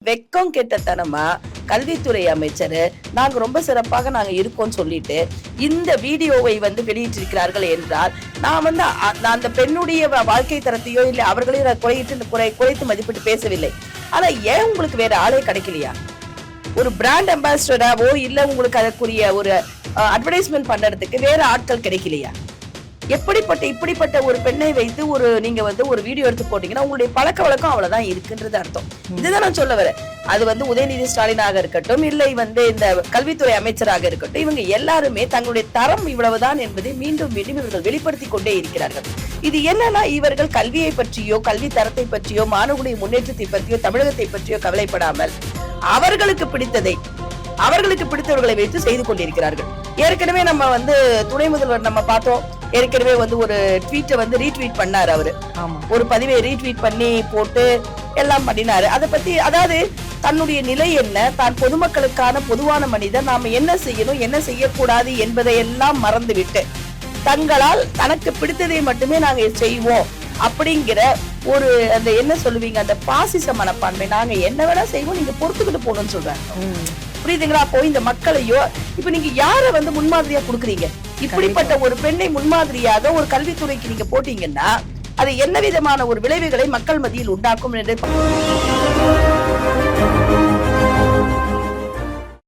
வெக்கம் கெட்டத்தனமா கல்வித்துறை அமைச்சர் நாங்க ரொம்ப சிறப்பாக நாங்க இருக்கோம்னு சொல்லிட்டு இந்த வீடியோவை வெளியிட்டிருக்கிறார்கள் என்றால் நான் அந்த பெண்ணுடைய வாழ்க்கை தரத்தையோ இல்லை அவர்களையும் குறைத்து மதிப்பிட்டு பேசவில்லை. ஆனா ஏன் உங்களுக்கு வேற ஆளே கிடைக்கலையா? ஒரு பிராண்ட் அம்பாசிடராவோ இல்ல உங்களுக்கு அதற்குரிய ஒரு அட்வர்டைஸ்மெண்ட் பண்றதுக்கு வேற ஆட்கள் கிடைக்கலையா? இப்படிப்பட்ட ஒரு பெண்ணை வைத்து நீங்க ஒரு வீடியோ எடுத்து போட்டீங்கன்னா உங்களுடைய பழக்க வழக்கம் அவ்வளவுதான் இருக்குன்றது அர்த்தம். இதுதான் நான் சொல்ல வரேன். அது உதயநிதி ஸ்டாலினாக இருக்கட்டும், இல்லை இந்த கல்வித்துறை அமைச்சராக இருக்கட்டும், இவங்க எல்லாருமே தங்களுடைய தரம் இவ்வளவுதான் என்பதை மீண்டும் மீண்டும் இவர்கள் வெளிப்படுத்தி கொண்டே இருக்கிறார்கள். இது என்னன்னா, இவர்கள் கல்வியை பற்றியோ கல்வி தரத்தை பற்றியோ மாணவர்களுடைய முன்னேற்றத்தை பற்றியோ தமிழகத்தை பற்றியோ கவலைப்படாமல் அவர்களுக்கு பிடித்தவர்களை வைத்து செய்து கொண்டிருக்கிறார்கள். ஏற்கனவே நம்ம துணை முதல்வர் நம்ம பார்த்தோம். ஏற்கனவே ஒரு ட்வீட்டை ரீட்வீட் பண்ணாரு. அவரு ஒரு பதிவை ரீட்வீட் பண்ணி போட்டு எல்லாம் பண்ணினாரு. அதை பத்தி, அதாவது தன்னுடைய நிலை என்ன, தான் பொதுமக்களுக்கான பொதுவான மனிதர், நாம என்ன செய்யணும் என்ன செய்யக்கூடாது என்பதை எல்லாம் மறந்து விட்டு தங்களால் தனக்கு பிடித்ததை மட்டுமே நாங்க செய்வோம் அப்படிங்கிற அந்த என்ன சொல்லுவீங்க, அந்த பாசிச மனப்பான்மை, நாங்க என்ன வேணா செய்வோம், நீங்க பொறுத்துக்கிட்டு போகணும்னு சொல்றாங்க. புரியுதுங்களா? அப்போ இந்த மக்களையோ இப்ப நீங்க யார முன்மாதிரியா கொடுக்குறீங்க? இப்படிப்பட்ட ஒரு பெண்ணை முன்மாதிரியாக ஒரு கல்வித்துறைக்கு நீங்க போட்டீங்கன்னா அது என்ன விதமான ஒரு விளைவுகளை மக்கள் மத்தியில் உண்டாக்கும் என்று